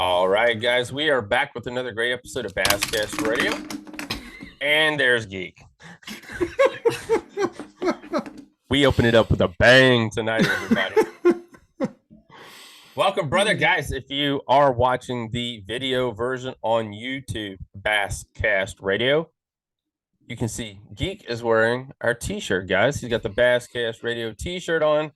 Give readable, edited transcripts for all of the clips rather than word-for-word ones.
All right, guys, we are back with another great episode of Basscast Radio. And there's Geek. We open it up with a bang tonight, everybody. Welcome, brother. Guys, if you are watching the video version on YouTube, Basscast Radio, you can see Geek is wearing our t-shirt, guys. He's got the Basscast Radio t-shirt on.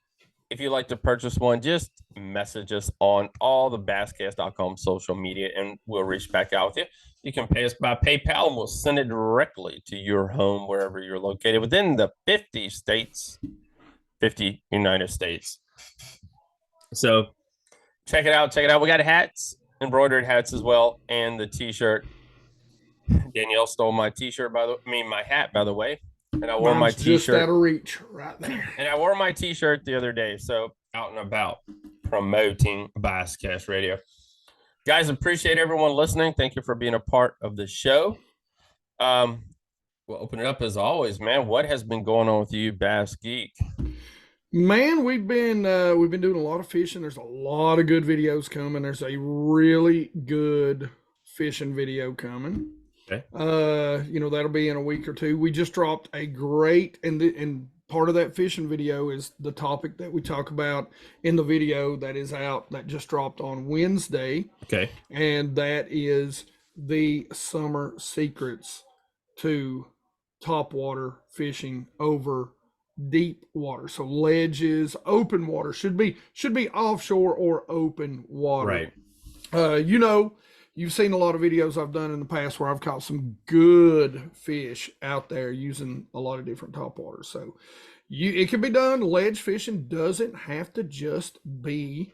If you'd like to purchase one, just message us on all the basscast.com social media and we'll reach back out with you. You can pay us by PayPal and we'll send it directly to your home wherever you're located within the 50 United States. So check it out. Check it out. We got hats, embroidered hats as well, and the t-shirt. Danielle stole my t-shirt, my hat, by the way. And I wore my t-shirt just out of reach right there. And I wore my t-shirt the other day, so out and about promoting Basscast Radio. Guys, appreciate everyone listening. Thank you for being a part of the show. We'll open it up as always, man. What has been going on with you, Bass Geek? Man, we've been doing a lot of fishing. There's a lot of good videos coming. There's a really good fishing video coming. Okay. That'll be in a week or two. We just dropped a great, and part of that fishing video is the topic that we talk about in the video that is out, that just dropped on Wednesday. Okay. And that is the summer secrets to topwater fishing over deep water. So ledges, open water, should be offshore or open water. Right. You've seen a lot of videos I've done in the past where I've caught some good fish out there using a lot of different topwaters. So it can be done. Ledge fishing doesn't have to just be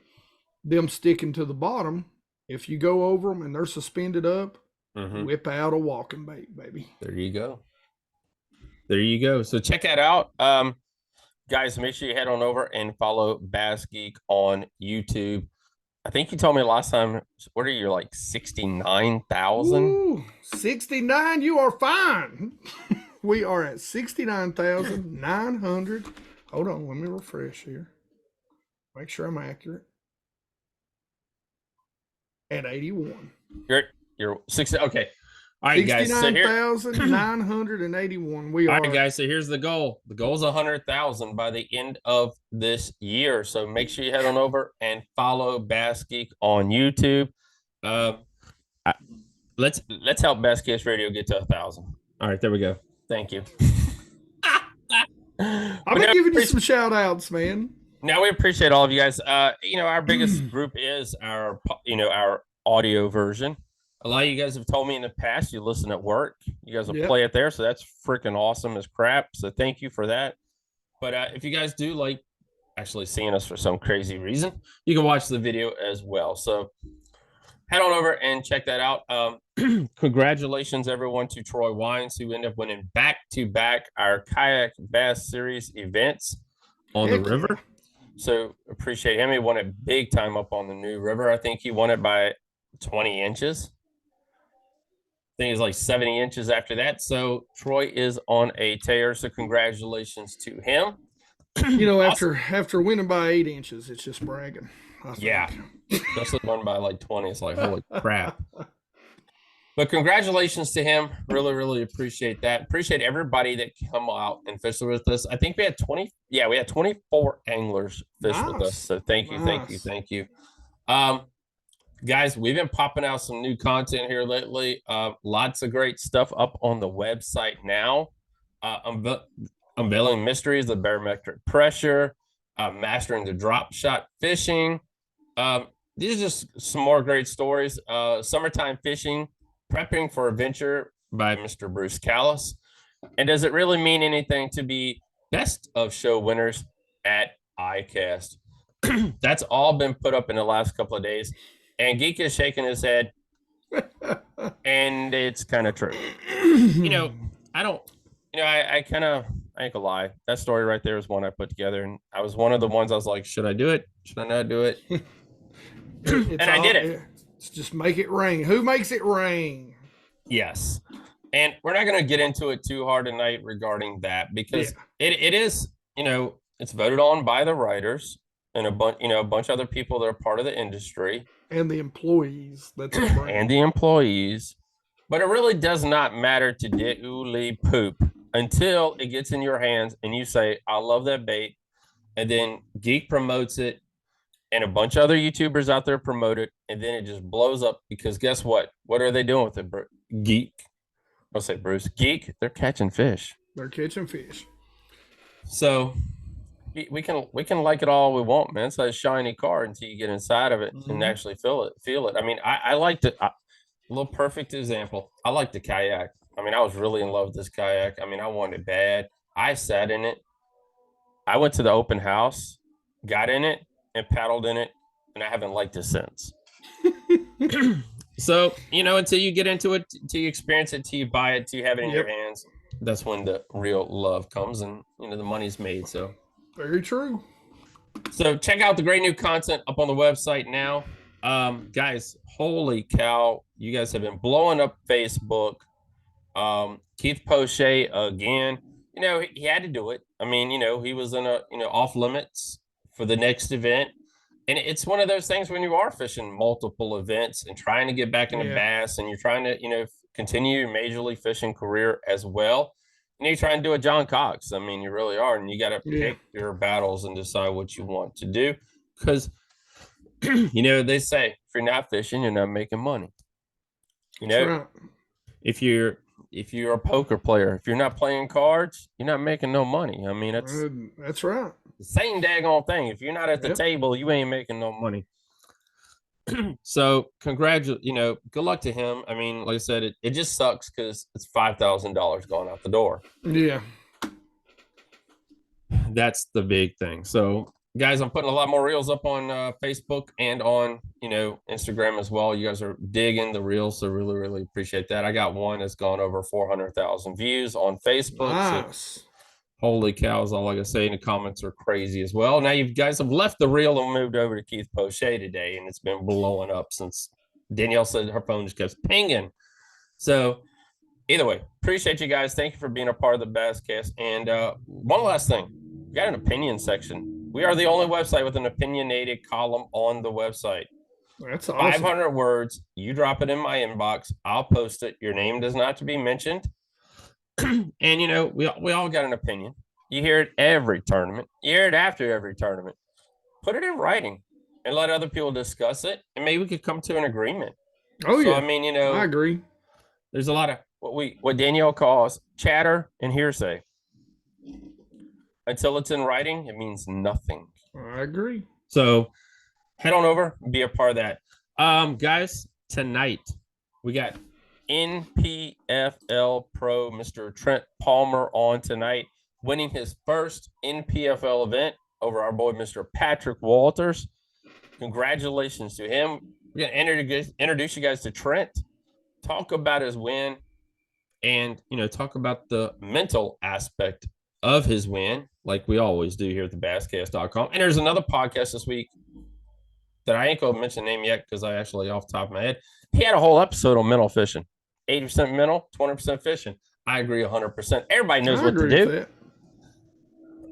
them sticking to the bottom. If you go over them and they're suspended up, whip out a walking bait, baby. There you go. There you go. So check that out. Guys, make sure you head on over and follow Bass Geek on YouTube. I think you told me last time, what are you, like 69,000? 69, you are fine. We are at 69,900. Hold on, let me refresh here. Make sure I'm accurate. At 81. You're 60. Okay. All right, guys. 69,981. We are. All right, guys. So here's the goal. The goal is 100,000 by the end of this year. So make sure you head on over and follow Bass Geek on YouTube. Let's help Basscast Radio get to 1,000. All right, there we go. Thank you. I've been giving you some shout outs, man. Now we appreciate all of you guys. Our biggest group is our audio version. A lot of you guys have told me in the past you listen at work. You guys will play it there, so that's freaking awesome as crap. So thank you for that. But if you guys do like actually seeing us for some crazy reason, you can watch the video as well. So head on over and check that out. Congratulations, everyone, to Troy Wines, who ended up winning back-to-back our Kayak Bass Series events on the river. So appreciate him. He won it big time up on the New River. I think he won it by 20 inches. I think it's like 70 inches after that. So Troy is on a tear. So congratulations to him. After winning by 8 inches, it's just bragging. Yeah. Especially won by like 20. It's like, holy crap. But congratulations to him. Really, really appreciate that. Appreciate everybody that come out and fish with us. I think we had 24 anglers fish with us. So thank you. Guys, we've been popping out some new content here lately. Lots of great stuff up on the website now. Unveiling mysteries of barometric pressure, mastering the drop shot fishing. These are just some more great stories. Summertime fishing, prepping for adventure by Mr. Bruce Callis. And does it really mean anything to be best of show winners at ICAST? That's all been put up in the last couple of days. And Geek is shaking his head, and it's kind of true. I ain't gonna lie. That story right there is one I put together, and I was one of the ones I was like, should I do it? Should I not do it? And I did it. It's just make it rain. Who makes it rain? Yes. And we're not going to get into it too hard tonight regarding that because it is, it's voted on by the writers. and a bunch of other people that are part of the industry and the employees that they bring. and the employees. But it really does not matter to diddly poop until it gets in your hands and you say, I love that bait. And then Geek promotes it and a bunch of other YouTubers out there promote it. And then it just blows up because guess what? What are they doing with it? Geek. I'll say Bruce. Geek, they're catching fish. They're catching fish. So we can like it all we want, man. It's like a shiny car until you get inside of it and actually feel it. I mean, I liked it. A little perfect example. I like the kayak. I mean, I was really in love with this kayak. I mean, I wanted it bad. I sat in it. I went to the open house, got in it, and paddled in it, and I haven't liked it since. So, until you get into it, until you experience it, until you buy it, until you have it in your hands, that's when the real love comes and, the money's made. So, very true. So, check out the great new content up on the website now. Guys, holy cow, you guys have been blowing up Facebook. Keith Pochet again, he had to do it. I mean, he was in a, off limits for the next event. And it's one of those things when you are fishing multiple events and trying to get back into bass and you're trying to, continue your major league fishing career as well. And you're trying to do a John Cox. I mean, you really are. And you got to pick your battles and decide what you want to do. Because, they say if you're not fishing, you're not making money. If you're a poker player, if you're not playing cards, you're not making no money. I mean, that's right. The same daggone thing. If you're not at the table, you ain't making no money. So good luck to him. I mean, like I said, it just sucks because it's $5,000 going out the door. Yeah. That's the big thing. So guys, I'm putting a lot more reels up on Facebook and on, Instagram as well. You guys are digging the reels, so really, really appreciate that. I got one that's gone over 400,000 views on Facebook. Nice. So holy cows, all I can say in the comments are crazy as well. Now you guys have left the reel and moved over to Keith Pochet today, and it's been blowing up since Danielle said her phone just kept pinging. So either way, appreciate you guys. Thank you for being a part of the Basscast. And one last thing, we got an opinion section. We are the only website with an opinionated column on the website. That's awesome. 500 words. You drop it in my inbox. I'll post it. Your name does not have to be mentioned. And, we all got an opinion. You hear it every tournament. You hear it after every tournament. Put it in writing and let other people discuss it. And maybe we could come to an agreement. Yeah. I mean, I agree. There's a lot of what Danielle calls chatter and hearsay. Until it's in writing, it means nothing. I agree. So head on over and be a part of that. Guys, tonight we got NPFL pro Mr. Trent Palmer on tonight, winning his first NPFL event over our boy Mr. Patrick Walters. Congratulations to him. We're going to introduce you guys to Trent, talk about his win, and talk about the mental aspect of his win, like we always do here at the basscast.com. And there's another podcast this week that I ain't going to mention the name yet because I actually, off the top of my head, he had a whole episode on mental fishing. 80% mental, 20% fishing. I agree 100%. Everybody knows what to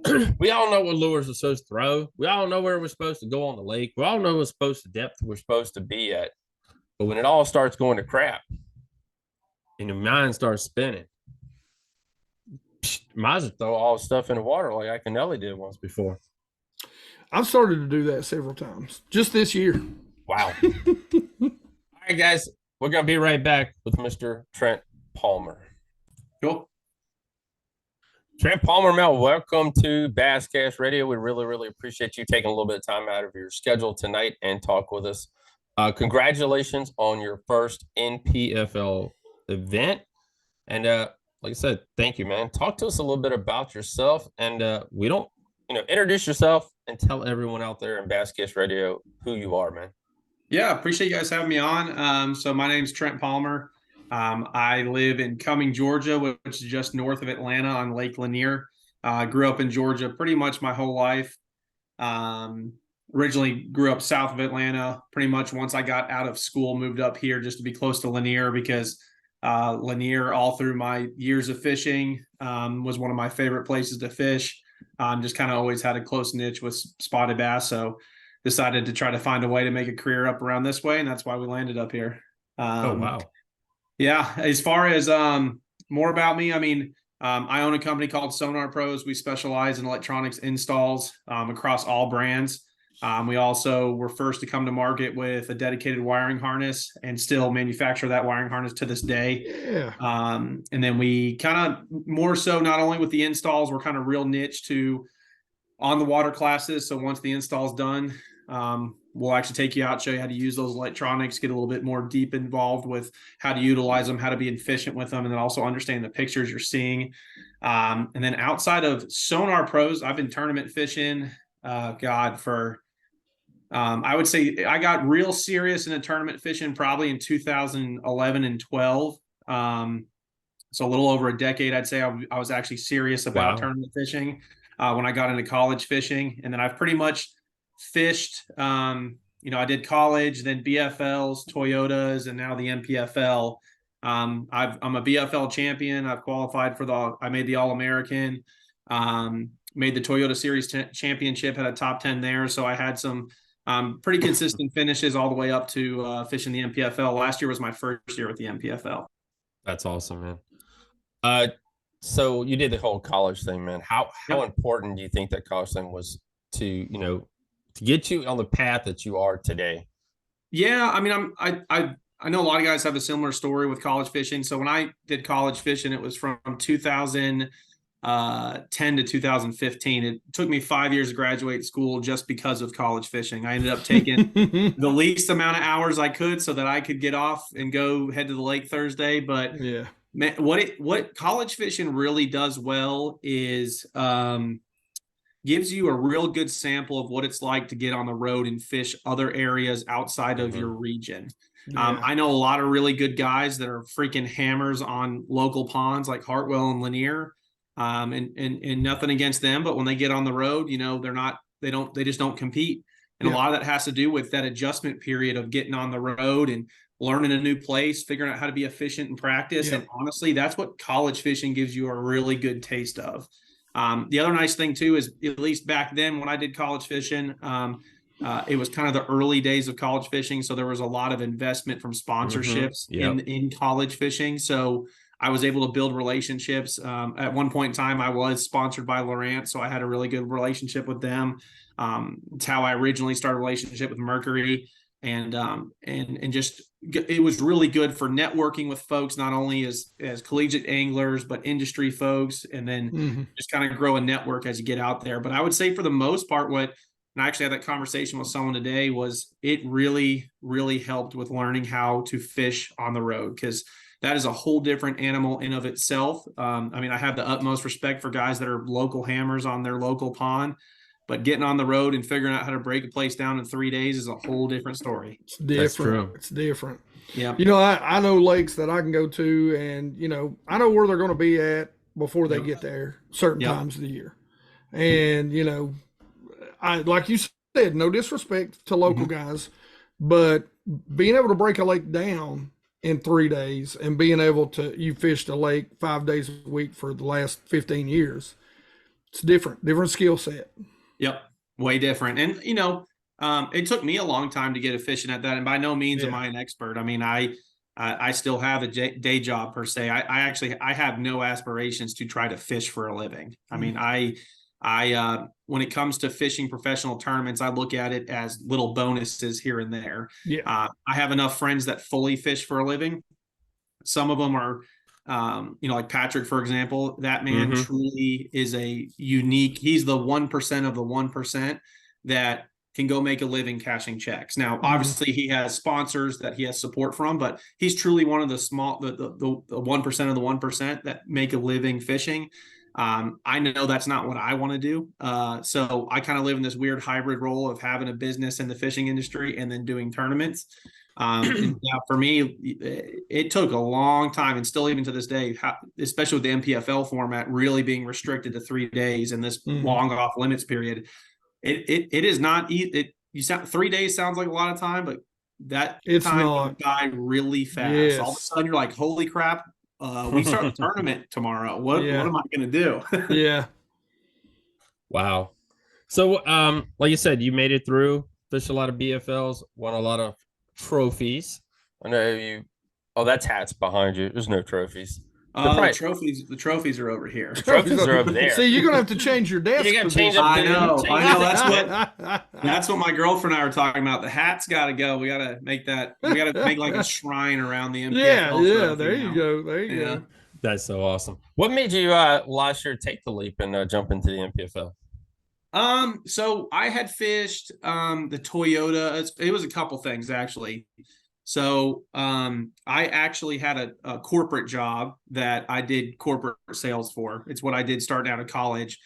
do. We all know what lures we're supposed to throw. We all know where we're supposed to go on the lake. We all know what's supposed to depth we're supposed to be at. But when it all starts going to crap and your mind starts spinning, might as well throw all the stuff in the water like Iaconelli did once before. I've started to do that several times just this year. Wow. All right, guys, we're going to be right back with Mr. Trent Palmer. Cool. Trent Palmer, Mel, welcome to Basscast Radio. We really, really appreciate you taking a little bit of time out of your schedule tonight and talk with us. Congratulations on your first NPFL event. And like I said, thank you, man. Talk to us a little bit about yourself. And introduce yourself and tell everyone out there in Basscast Radio who you are, man. Yeah, appreciate you guys having me on. So my name's Trent Palmer. I live in Cumming, Georgia, which is just north of Atlanta on Lake Lanier. Grew up in Georgia pretty much my whole life. Originally grew up south of Atlanta. Pretty much once I got out of school, moved up here just to be close to Lanier because Lanier, all through my years of fishing, was one of my favorite places to fish. Just kind of always had a close niche with spotted bass. So decided to try to find a way to make a career up around this way. And that's why we landed up here. Oh, wow. Yeah. As far as more about me, I mean, I own a company called Sonar Pros. We specialize in electronics installs across all brands. We also were first to come to market with a dedicated wiring harness and still manufacture that wiring harness to this day. Yeah. And then we kind of more so not only with the installs, we're kind of real niche to on the water classes. So once the install's done, we'll actually take you out, show you how to use those electronics, get a little bit more deep involved with how to utilize them, how to be efficient with them, and then also understand the pictures you're seeing. And then outside of Sonar Pros, I've been tournament fishing, for I would say I got real serious into tournament fishing probably in 2011 and 12. So a little over a decade, I'd say I was actually serious about tournament fishing when I got into college fishing. And then I've pretty much fished, I did college, then BFLs, Toyotas, and now the NPFL. I'm a BFL champion. I've qualified for I made the All-American, made the Toyota Series championship, had a top 10 there. So I had some pretty consistent finishes all the way up to fishing the NPFL. Last year was my first year with the NPFL. That's awesome, man. So you did the whole college thing, man. How important do you think that college thing was to get you on the path that you are today? Yeah, I mean, I know a lot of guys have a similar story with college fishing. So when I did college fishing, it was from 2010 to 2015. It took me 5 years to graduate school just because of college fishing. I ended up taking the least amount of hours I could so that I could get off and go head to the lake Thursday. But yeah, man, what college fishing really does well is gives you a real good sample of what it's like to get on the road and fish other areas outside of your region. Yeah. I know a lot of really good guys that are freaking hammers on local ponds like Hartwell and Lanier. And nothing against them, but when they get on the road, they just don't compete. And a lot of that has to do with that adjustment period of getting on the road and learning a new place, figuring out how to be efficient in practice. And honestly, that's what college fishing gives you a really good taste of. The other nice thing too is, at least back then when I did college fishing, it was kind of the early days of college fishing. So there was a lot of investment from sponsorships in college fishing. So I was able to build relationships. At one point in time, I was sponsored by Lowrance, so I had a really good relationship with them. It's how I originally started a relationship with Mercury, and just it was really good for networking with folks, not only as collegiate anglers, but industry folks, and then just kind of grow a network as you get out there. But I would say for the most part, and I actually had that conversation with someone today, was it really, really helped with learning how to fish on the road, because that is a whole different animal in of itself. I mean, I have the utmost respect for guys that are local hammers on their local pond, but getting on the road and figuring out how to break a place down in 3 days is a whole different story. It's different. That's true. It's different. Yeah. I know lakes that I can go to, and, I know where they're going to be at before they get there certain times of the year. And, I, like you said, no disrespect to local guys, but being able to break a lake down in 3 days and being able to, you fished a lake 5 days a week for the last 15 years, it's different skill set. Yep. Way different. And, it took me a long time to get efficient at that. And by no means am I an expert. I mean, I still have a day job per se. I have no aspirations to try to fish for a living. I mean, I when it comes to fishing professional tournaments, I look at it as little bonuses here and there. Yeah. I have enough friends that fully fish for a living. Some of them are, like Patrick, for example. That man truly is he's the 1% of the 1% that can go make a living cashing checks. Now, obviously he has sponsors that he has support from, but he's truly one of the 1% of the 1% that make a living fishing. I know that's not what I want to do. So I kind of live in this weird hybrid role of having a business in the fishing industry and then doing tournaments. For me, it took a long time, and still even to this day, especially with the NPFL format really being restricted to 3 days in this long off limits period. It is not easy. 3 days sounds like a lot of time, but that time will die really fast. Yes. All of a sudden you're like, holy crap. We start the tournament tomorrow. What am I going to do? Yeah. Wow. So, like you said, you made it through, fished a lot of BFLs, won a lot of trophies. I know you. Oh, that's hats behind you. There's no trophies. They're The probably trophies are over here. trophies are over there. See, you're gonna have to change your desk You got to change position. up. I know. Change That's what my girlfriend and I were talking about. The hat's got to go. We got to make that. We got to make like a shrine around the MPFL. Yeah. There you go. There you go. That's so awesome. What made you last year take the leap and jump into the NPFL? So I had fished the Toyota. It was a couple things actually. So I actually had a corporate job that I did corporate sales for. It's what I did starting out of college.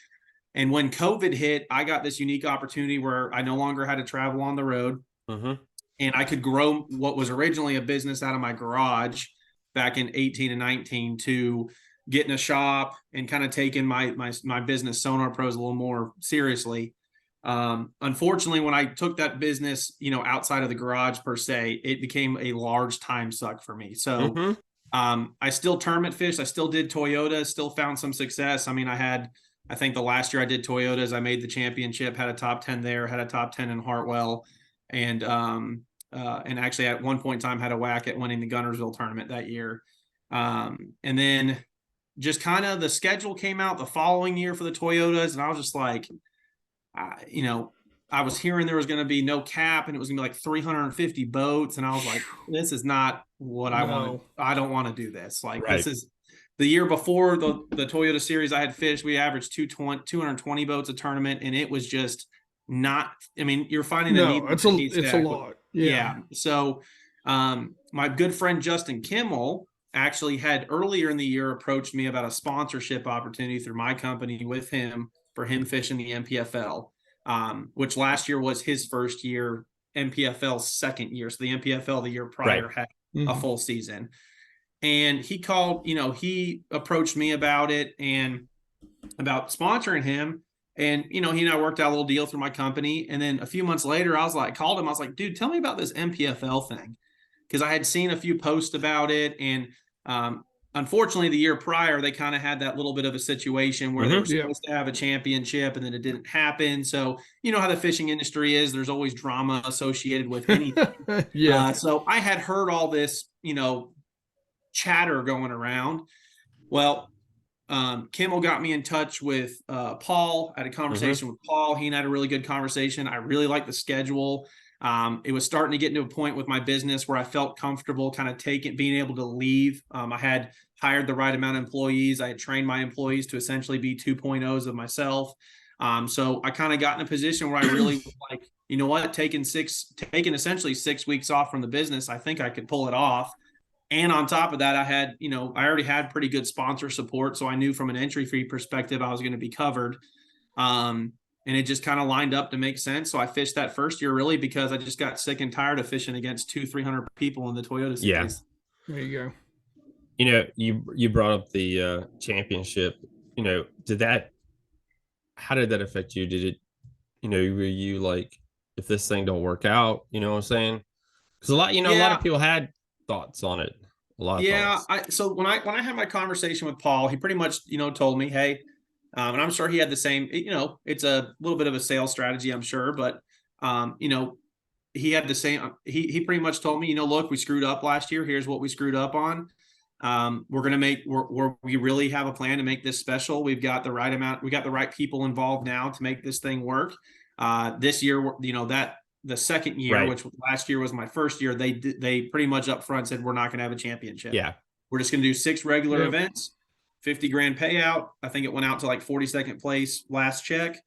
And when COVID hit, I got this unique opportunity where I no longer had to travel on the road. Mm-hmm. And I could grow what was originally a business out of my garage back in 18 and 19 to getting a shop and kind of taking my business Sonar Pros a little more seriously. Unfortunately, when I took that business, outside of the garage per se, it became a large time suck for me. So I still tournament fished. I still did Toyota, still found some success. I mean, I think the last year I did Toyotas, I made the championship, had a top 10 there, had a top 10 in Hartwell. And actually at one point in time had a whack at winning the Gunnersville tournament that year. And then just kind of the schedule came out the following year for the Toyotas. And I was just like, I was hearing there was going to be no cap and it was going to be like 350 boats. And I was like, this is not what I want. I don't want to do this. Like This is the year before the Toyota series I had fished. We averaged 220 boats a tournament. And it was just not, I mean, you're finding a need. It's a lot. Yeah. So my good friend Justin Kimmel actually had earlier in the year approached me about a sponsorship opportunity through my company with him for him fishing the NPFL, which last year was his first year, NPFL's second year. So the NPFL the year prior had a full season. And he called, he approached me about it and about sponsoring him. And, he and I worked out a little deal through my company. And then a few months later, called him. I was like, dude, tell me about this NPFL thing. Because I had seen a few posts about it. And unfortunately, the year prior, they kind of had that little bit of a situation where they were supposed to have a championship and then it didn't happen. So, you know how the fishing industry is. There's always drama associated with anything. So I had heard all this, chatter going around. Well, Kimmel got me in touch with Paul. I had a conversation with Paul. He and I had a really good conversation. I really liked the schedule. It was starting to get to a point with my business where I felt comfortable kind of being able to leave. I had hired the right amount of employees. I had trained my employees to essentially be 2.0s of myself. So I kind of got in a position where I really like, you know what, taking essentially 6 weeks off from the business, I think I could pull it off. And on top of that, I already had pretty good sponsor support. So I knew from an entry fee perspective, I was going to be covered. And it just kind of lined up to make sense. So I fished that first year really because I just got sick and tired of fishing against 300 people in the Toyota series. Yeah. There you go. You brought up the championship. How did that affect you? Did it, were you like, if this thing don't work out, you know what I'm saying? Because a lot of people had thoughts on it. So when I had my conversation with Paul, he pretty much, told me, hey, and I'm sure he had the same, it's a little bit of a sales strategy, I'm sure, but, he had the same, he pretty much told me, look, we screwed up last year. Here's what we screwed up on. We really have a plan to make this special. We've got the right amount. We got the right people involved now to make this thing work. This year, the second year, which last year was my first year, they pretty much up front said, we're not going to have a championship. Yeah. We're just going to do 6 regular events, 50 grand payout. I think it went out to like 42nd place last check.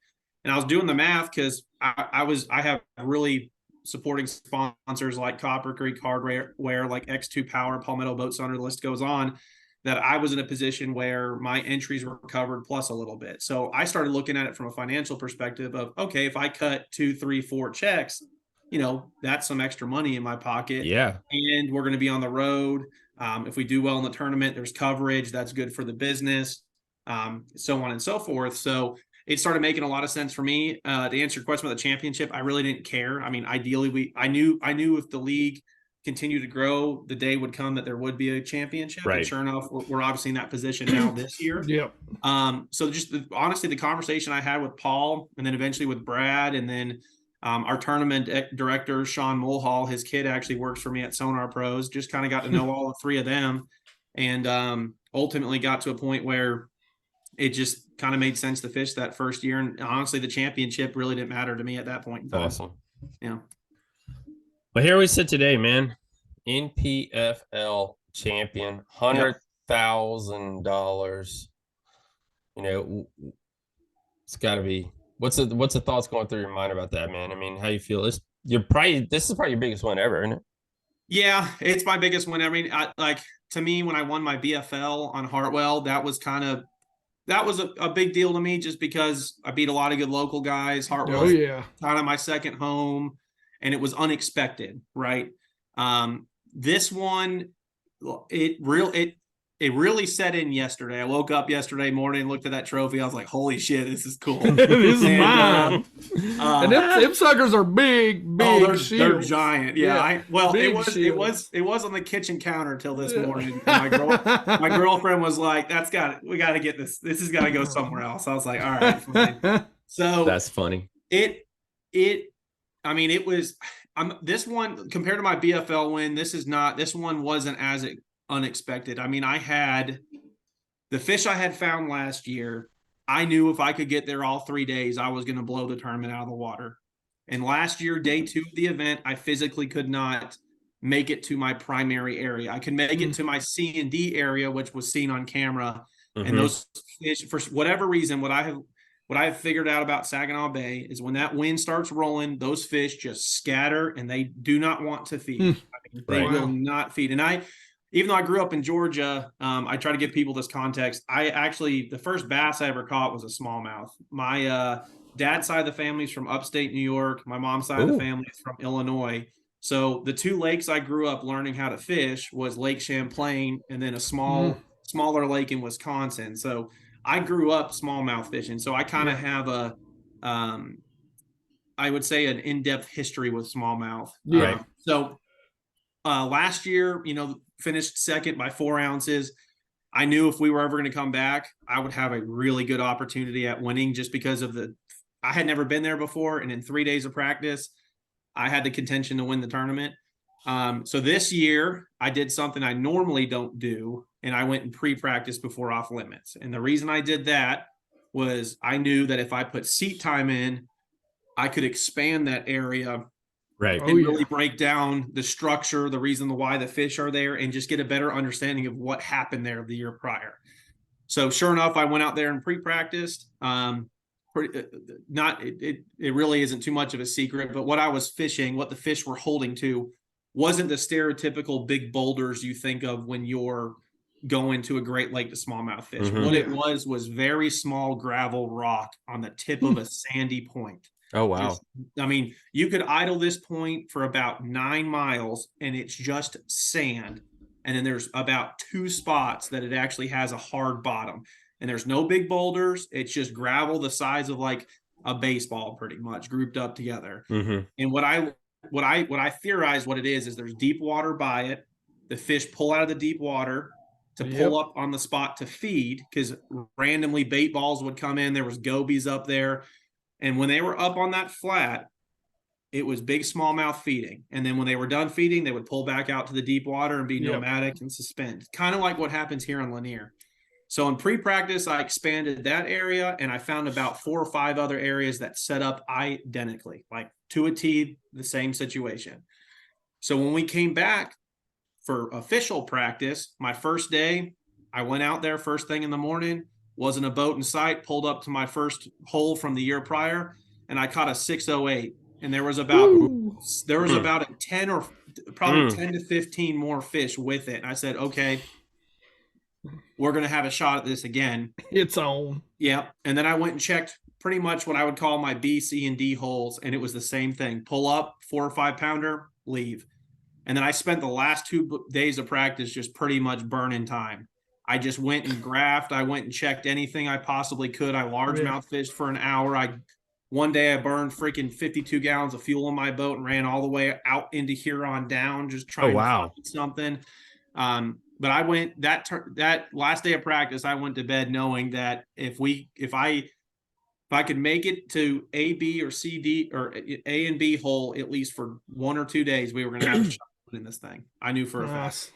And I was doing the math because I have really supporting sponsors like Copper Creek Hardware, like X2 Power, Palmetto Boat Center, the list goes on, that I was in a position where my entries were covered plus a little bit. So I started looking at it from a financial perspective of, okay, if I cut 2, 3, 4 checks, that's some extra money in my pocket. Yeah. And we're going to be on the road. If we do well in the tournament, there's coverage. That's good for the business, so on and so forth. So it started making a lot of sense for me. To answer your question about the championship, I really didn't care. I mean, ideally, I knew if the league continue to grow, the day would come that there would be a championship. Right. And sure enough, we're obviously in that position now this year. Yep. So just honestly, the conversation I had with Paul and then eventually with Brad and then our tournament director, Sean Mulhall, his kid actually works for me at Sonar Pros, just kind of got to know all three of them and ultimately got to a point where it just kind of made sense to fish that first year. And honestly, the championship really didn't matter to me at that point in time. Awesome. Yeah. Well, here we sit today, man. NPFL champion, $100,000. You know, it's got to be. What's the thoughts going through your mind about that, man? I mean, how you feel? This is probably your biggest one ever, isn't it? Yeah, it's my biggest one. I mean, to me, when I won my BFL on Hartwell, that was a big deal to me just because I beat a lot of good local guys. Hartwell, kind of my second home, and it was unexpected, right? This one, it really set in yesterday. I woke up yesterday morning and looked at that trophy. I was like, holy shit, this is cool. This is mine. And them suckers are big they're giant. Yeah. It It was on the kitchen counter till this morning. My girlfriend was like, we got to get this. This has got to go somewhere else. I was like, all right, fine. So that's funny. It was, this one compared to my BFL win, this one wasn't as unexpected. I mean, I had the fish I had found last year. I knew if I could get there all 3 days, I was going to blow the tournament out of the water. And last year, day 2 of the event, I physically could not make it to my primary area. I could make it to my C and D area, which was seen on camera. And those fish, for whatever reason, what I have figured out about Saginaw Bay is when that wind starts rolling, those fish just scatter and they do not want to feed. I mean, they will not feed. And even though I grew up in Georgia, I try to give people this context. The first bass I ever caught was a smallmouth. My dad's side of the family is from upstate New York. My mom's side of the family is from Illinois. So the 2 lakes I grew up learning how to fish was Lake Champlain and then a smaller lake in Wisconsin. So I grew up smallmouth fishing. So I kind of have I would say an in-depth history with smallmouth. Yeah. Last year, finished second by 4 ounces. I knew if we were ever going to come back, I would have a really good opportunity at winning just because of I had never been there before. And in 3 days of practice, I had the contention to win the tournament. So this year I did something I normally don't do. And I went and pre-practice before off limits. And the reason I did that was I knew that if I put seat time in, I could expand that area. Right. And really break down the structure, the reason why the fish are there, and just get a better understanding of what happened there the year prior. So sure enough, I went out there and pre-practiced. It really isn't too much of a secret, but what I was fishing, what the fish were holding to, wasn't the stereotypical big boulders you think of when you're going to a Great Lake to smallmouth fish. What it was very small gravel rock on the tip of a sandy point. Oh, wow. You could idle this point for about 9 miles and it's just sand. And then there's about 2 spots that it actually has a hard bottom. And there's no big boulders. It's just gravel the size of like a baseball pretty much grouped up together. And what I theorize what it is there's deep water by it. The fish pull out of the deep water to pull up on the spot to feed because randomly bait balls would come in. There was gobies up there. And when they were up on that flat, it was big smallmouth feeding. And then when they were done feeding, they would pull back out to the deep water and be nomadic and suspend. Kind of like what happens here on Lanier. So in pre-practice, I expanded that area and I found about 4 or 5 other areas that set up identically, like to a T, the same situation. So when we came back for official practice, my first day, I went out there first thing in the morning, wasn't a boat in sight, pulled up to my first hole from the year prior, and I caught a 608. And there was about a 10 or probably 10 to 15 more fish with it. And I said, okay, we're going to have a shot at this again. It's on. Yeah. And then I went and checked pretty much what I would call my B, C, and D holes. And it was the same thing. Pull up, 4 or 5 pounder, leave. And then I spent the last 2 days of practice just pretty much burning time. I just went and graphed. I went and checked anything I possibly could. I largemouth fished for an hour. I One day I burned freaking 52 gallons of fuel on my boat and ran all the way out into Huron down, just trying to find something. But I went that last day of practice, I went to bed knowing that if I could make it to A, B, or C, D, or A and B hole at least for 1 or 2 days, we were going to have a shot in this thing. I knew for a fact.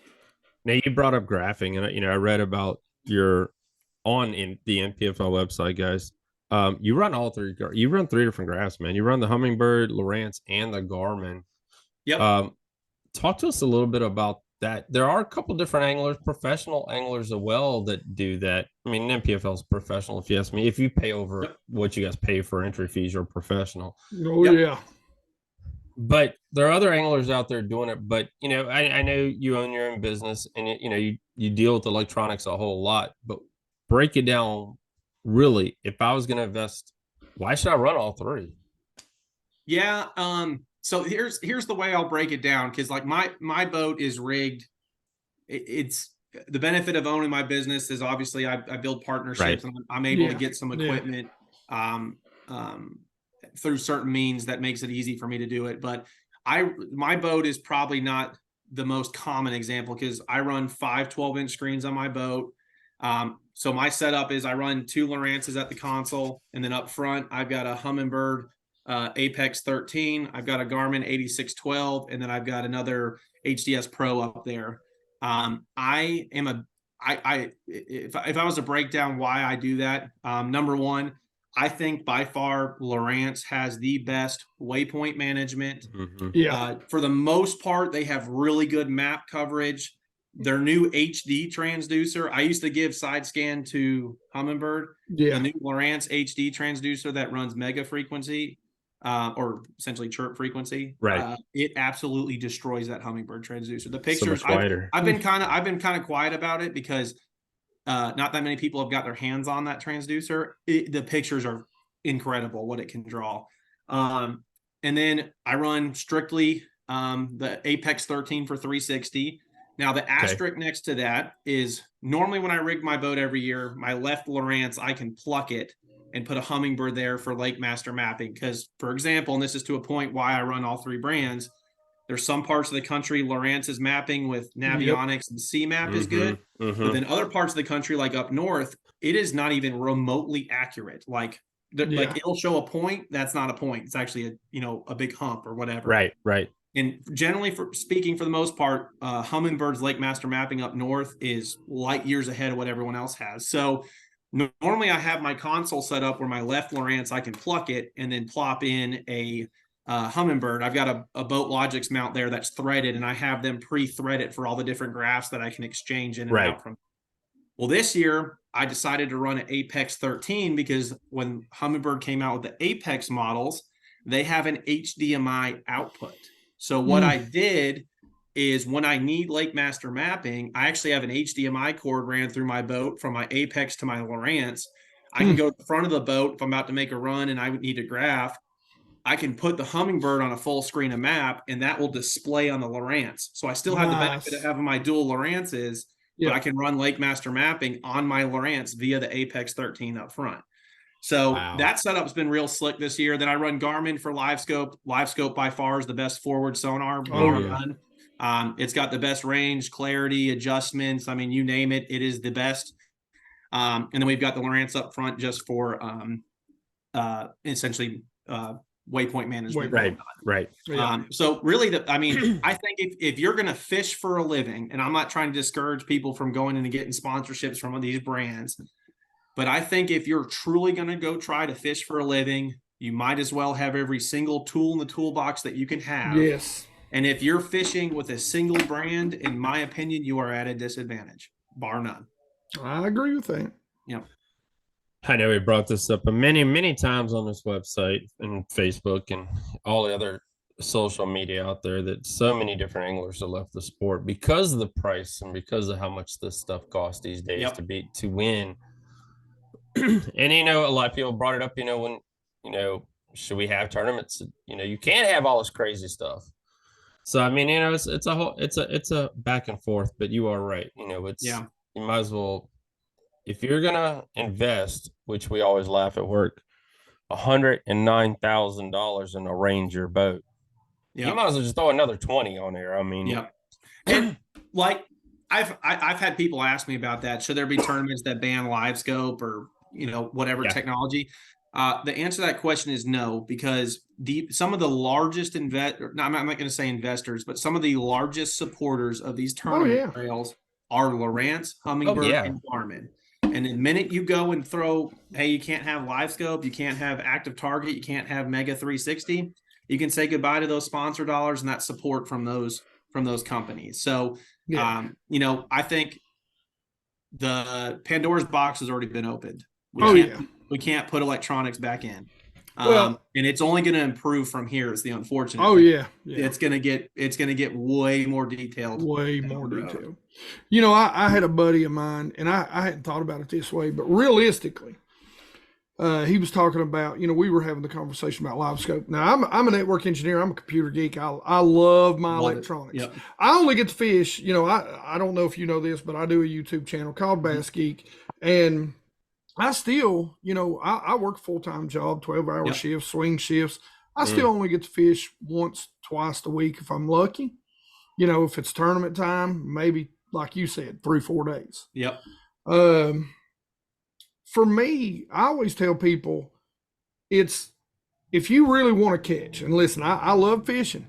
Now you brought up graphing, and I read about your in the NPFL website, guys. You run all three. You run 3 different graphs, man. You run the Humminbird, Lowrance, and the Garmin. Yep. Talk to us a little bit about that. There are a couple different anglers, professional anglers as well, that do that. I mean, NPFL is professional, if you ask me. If you pay over what you guys pay for entry fees, you're professional. Oh, yeah. But there are other anglers out there doing it. But, I know you own your own business, and, you deal with electronics a whole lot. But break it down, really. If I was going to invest, why should I run all 3? Yeah. So here's the way I'll break it down, because like my boat is rigged. It's the benefit of owning my business is obviously I build partnerships, and I'm able to get some equipment through certain means that makes it easy for me to do it. But my boat is probably not the most common example, because I run 5 12-inch screens on my boat. So my setup is I run 2 Lowrances at the console, and then up front I've got a Humminbird Apex 13. I've got a Garmin 8612, and then I've got another HDS Pro up there. If I was to break down why I do that, number one, I think by far Lowrance has the best waypoint management. For the most part, they have really good map coverage. Their new HD transducer, I used to give side scan to Humminbird. The new Lowrance HD transducer that runs mega frequency, or essentially chirp frequency, it absolutely destroys that Humminbird transducer. The pictures, I've been kind of quiet about it, because not that many people have got their hands on that transducer. The pictures are incredible what it can draw. And then I run strictly the Apex 13 for 360. Now the asterisk next to that is, normally when I rig my boat every year, my left Lowrance, I can pluck it and put a Humminbird there for Lake Master mapping. Because, for example, and this is to a point why I run all 3 brands, there's some parts of the country Lowrance's mapping with Navionics and C-Map is good. But then other parts of the country, like up north, it is not even remotely accurate. Like it'll show a point, that's not a point. It's actually a big hump or whatever. Right. And generally, for the most part, Humminbird's Lake Master mapping up north is light years ahead of what everyone else has. So normally I have my console set up where my left Lowrance, I can pluck it and then plop in a Humminbird. I've got a Boat Logix mount there that's threaded, and I have them pre-thread it for all the different graphs that I can exchange in and out from. Well, this year I decided to run an Apex 13, because when Humminbird came out with the Apex models, they have an HDMI output. So what I did is, when I need Lake Master mapping, I actually have an HDMI cord ran through my boat from my Apex to my Lowrance. I can go to the front of the boat if I'm about to make a run and I would need a graph. I can put the Humminbird on a full screen of map, and that will display on the Lowrance. So I still have the benefit of having my dual Lowrances, but I can run Lake Master mapping on my Lowrance via the Apex 13 up front. So that setup's been real slick this year. Then I run Garmin for live scope. Live scope by far is the best forward sonar. It's got the best range, clarity, adjustments. I mean, you name it, it is the best. And then we've got the Lowrance up front just for essentially waypoint management. Right. So really, I think if you're going to fish for a living, and I'm not trying to discourage people from going and getting sponsorships from these brands, but I think if you're truly going to go try to fish for a living, you might as well have every single tool in the toolbox that you can have. Yes. And if you're fishing with a single brand, in my opinion, you are at a disadvantage, bar none. I agree with that. Yeah. I know we brought this up many, many times on this website and Facebook and all the other social media out there, that so many different anglers have left the sport because of the price and because of how much this stuff costs these days to win. And, a lot of people brought it up, when, should we have tournaments? You can't have all this crazy stuff. So, it's a back and forth, but you are right. You might as well, if you're going to invest, which we always laugh at work, $109,000 in a Ranger boat. You might as well just throw another 20 on there. I mean, yeah. And like I've had people ask me about that. Should there be tournaments that ban live scope or whatever technology? The answer to that question is no, because some of the largest I'm not going to say investors, but some of the largest supporters of these tournament trails are Lowrance, Humminbird, and Garmin. And the minute you go and throw, hey, you can't have live scope, you can't have active target, you can't have Mega 360, you can say goodbye to those sponsor dollars and that support from those companies. So, I think the Pandora's box has already been opened. We can't put electronics back in. And it's only going to improve from here. Is the unfortunate thing. It's going to get way more detailed. I had a buddy of mine, and I hadn't thought about it this way, but realistically, he was talking about, we were having the conversation about live scope. Now I'm a network engineer. I'm a computer geek. I love my electronics. Yep. I only get to fish. I don't know if you know this, but I do a YouTube channel called Bass Geek, and I still, I work a full-time job, 12-hour shifts, swing shifts. I still only get to fish once, twice a week if I'm lucky. If it's tournament time, maybe like you said, 3-4 days. Yep. For me, I always tell people if you really want to catch, and listen, I love fishing,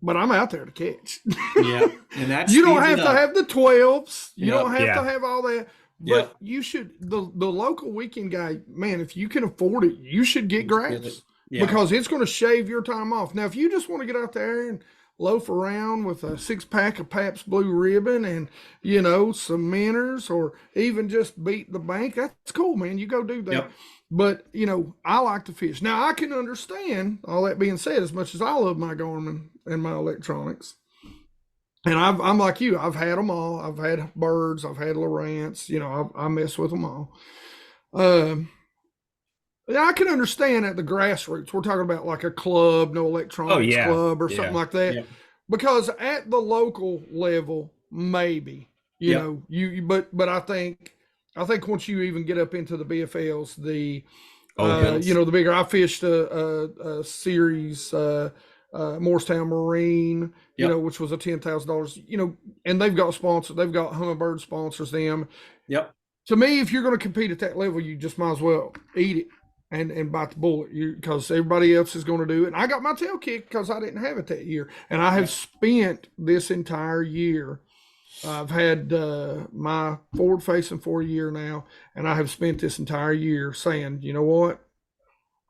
but I'm out there to catch. Yeah. And that's you don't have to have the 12s. You don't have to have all that. But you should, the local weekend guy, man, if you can afford it, you should get grass because it's going to shave your time off. Now, if you just want to get out there and loaf around with a 6-pack of Pabst Blue Ribbon and, some Minners, or even just beat the bank, that's cool, man. You go do that. Yep. But, I like to fish. Now, I can understand, all that being said, as much as I love my Garmin and my electronics, and I'm like you, I've had them all. I've had Birds, I've had Lowrance, I mess with them all. I can understand at the grassroots. We're talking about like a club, no electronics club or something like that. Yeah. Because at the local level, maybe, but I think once you even get up into the BFLs, the bigger, I fished a series, Morristown Marine, which was a $10,000, and they've got sponsors. They've got Humminbird sponsors them. Yep. To me, if you're going to compete at that level, you just might as well eat it and bite the bullet, because everybody else is going to do it. And I got my tail kicked because I didn't have it that year. And I have spent this entire year. I've had my forward facing for a year now, and I have spent this entire year saying, you know what,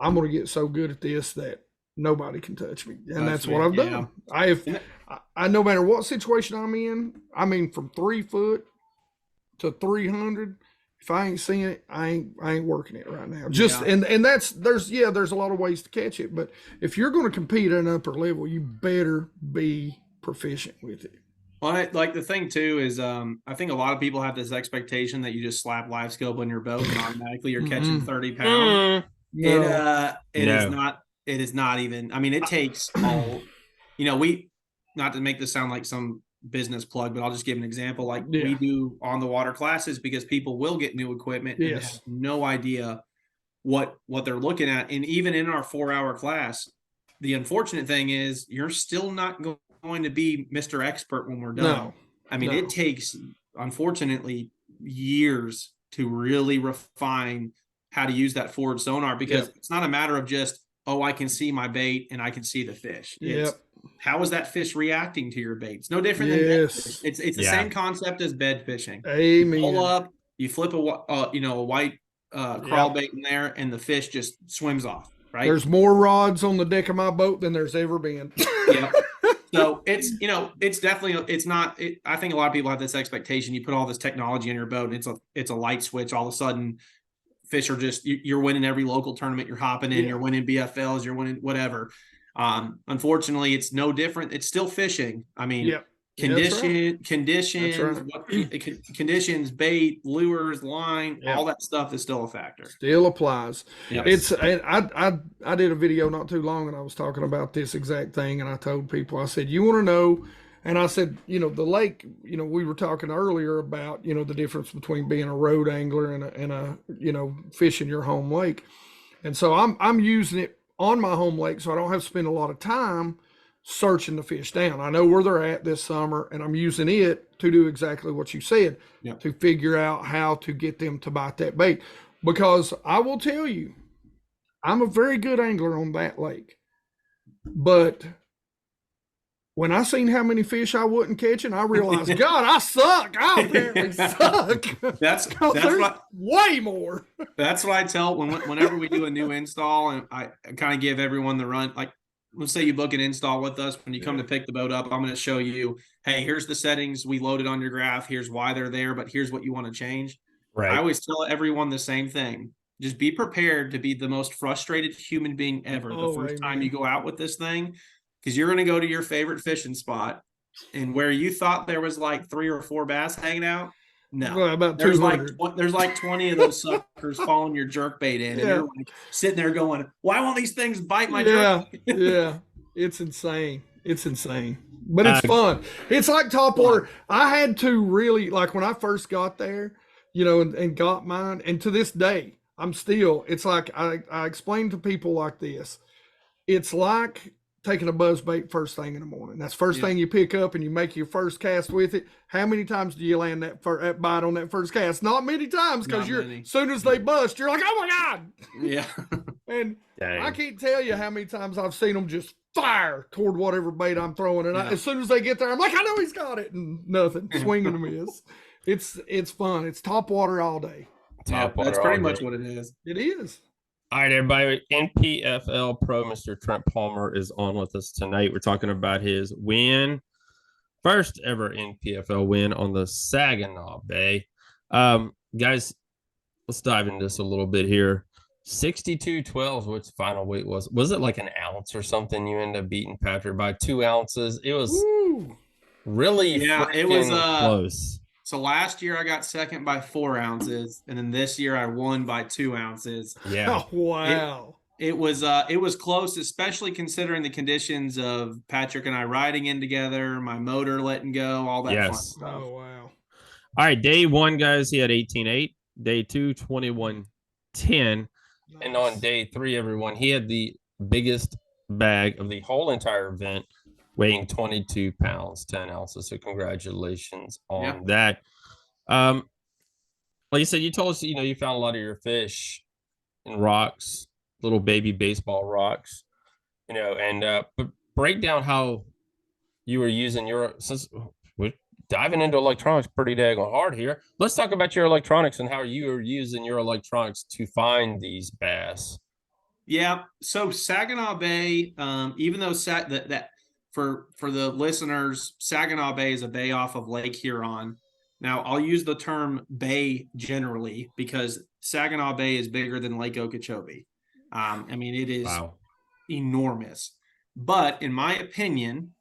I'm going to get so good at this that nobody can touch me. And that's what I've done. I no matter what situation I'm in, I mean, from 3 foot to 300, if I ain't seeing it, I ain't working it right now. And there's a lot of ways to catch it, but if you're going to compete at an upper level, you better be proficient with it. Well, like the thing too is, I think a lot of people have this expectation that you just slap live scope on your boat and automatically you're catching 30 pounds. It is not even. I mean, it takes all. Not to make this sound like some business plug, but I'll just give an example. Like we do on the water classes, because people will get new equipment and have no idea what they're looking at. And even in our 4-hour class, the unfortunate thing is you're still not going to be Mr. Expert when we're done. No. I mean, it takes, unfortunately, years to really refine how to use that forward sonar, because it's not a matter of just, I can see my bait and I can see the fish. It's how is that fish reacting to your bait? It's no different than bed fish. It's the same concept as bed fishing. Amen. You pull up, you flip a white crawl bait in there, and the fish just swims off. Right? There's more rods on the deck of my boat than there's ever been. So it's definitely, I think a lot of people have this expectation. You put all this technology in your boat, and it's a light switch. All of a sudden, fish are just, you're winning every local tournament you're hopping in, you're winning BFLs, you're winning whatever. Unfortunately, it's no different. It's still fishing. I mean, conditions, bait, lures, line, all that stuff is still a factor. Still applies. Yes. I did a video not too long, and I was talking about this exact thing, and I told people, I said, you want to know, and I said, the lake, we were talking earlier about, the difference between being a road angler and a fishing your home lake. And so I'm using it on my home lake, so I don't have to spend a lot of time searching the fish down. I know where they're at this summer, and I'm using it to do exactly what you said, to figure out how to get them to bite that bait. Because I will tell you, I'm a very good angler on that lake. But when I seen how many fish I wasn't catching, I realized, God, I suck. I apparently suck. That's way more. That's what I tell whenever we do a new install, and I kind of give everyone the run. Like, let's say you book an install with us. When you come to pick the boat up, I'm going to show you, hey, here's the settings we loaded on your graph. Here's why they're there, but here's what you want to change. Right. I always tell everyone the same thing. Just be prepared to be the most frustrated human being ever the first time you go out with this thing, because you're going to go to your favorite fishing spot, and where you thought there was like 3 or 4 bass hanging out, no, well, about there's 200. there's like 20 of those suckers following your jerk bait in, and you're like sitting there going, "Why won't these things bite my jerk?" Yeah, it's insane. It's insane, but it's fun. It's like top water. I had to really, like, when I first got there, and got mine, and to this day, it's like I explain to people like this. It's like taking a buzz bait first thing in the morning. That's first thing you pick up and you make your first cast with it. How many times do you land that bite on that first cast? Not many times, because as soon as they bust, you're like, oh my God. Yeah. And I can't tell you how many times I've seen them just fire toward whatever bait I'm throwing. And as soon as they get there, I'm like, I know he's got it. And nothing. Swing and a miss. It's fun. It's top water all day. That's pretty much what it is. It is. All right, everybody. NPFL Pro Mr. Trent Palmer is on with us tonight. We're talking about his first ever NPFL win on the Saginaw Bay. Guys, let's dive into this a little bit here. 62.12, which final weight was. Was it like an ounce or something? You ended up beating Patrick by 2 ounces. It was really it was close. So last year I got second by 4 ounces, and then this year I won by 2 ounces. Yeah. Oh, wow. It was close, especially considering the conditions of Patrick and I riding in together, my motor letting go, all that fun stuff. Oh, wow. All right, day 1, guys, he had 18.8. Day 2, 21.10. Nice. And on day 3, everyone, he had the biggest bag of the whole entire event, weighing 22 pounds, 10 ounces. So congratulations on that. Like you said, you told us, you found a lot of your fish in rocks, little baby baseball rocks, but break down how you were using since we're diving into electronics pretty daggone hard here. Let's talk about your electronics and how you are using your electronics to find these bass. Yeah. So Saginaw Bay, even though for the listeners, Saginaw Bay is a bay off of Lake Huron. Now, I'll use the term bay generally because Saginaw Bay is bigger than Lake Okeechobee. It is enormous. But in my opinion,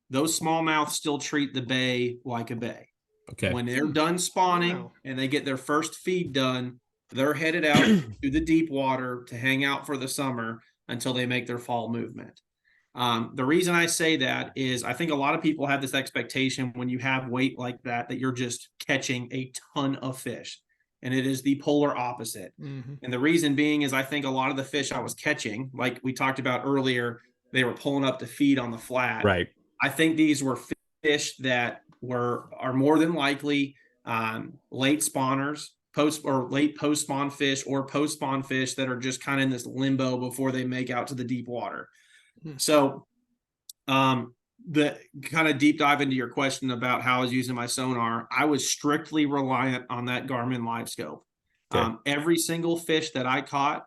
those smallmouths still treat the bay like a bay. Okay. When they're done spawning and they get their first feed done, they're headed out to the deep water to hang out for the summer until they make their fall movement. The reason I say that is I think a lot of people have this expectation when you have weight like that you're just catching a ton of fish, and it is the polar opposite. Mm-hmm. And the reason being is I think a lot of the fish I was catching, like we talked about earlier, they were pulling up to feed on the flat. Right. I think these were fish that are more than likely late spawners, late post spawn fish or post spawn fish that are just kind of in this limbo before they make out to the deep water. So the kind of deep dive into your question about how I was using my sonar, I was strictly reliant on that Garmin live scope. Okay. Every single fish that I caught,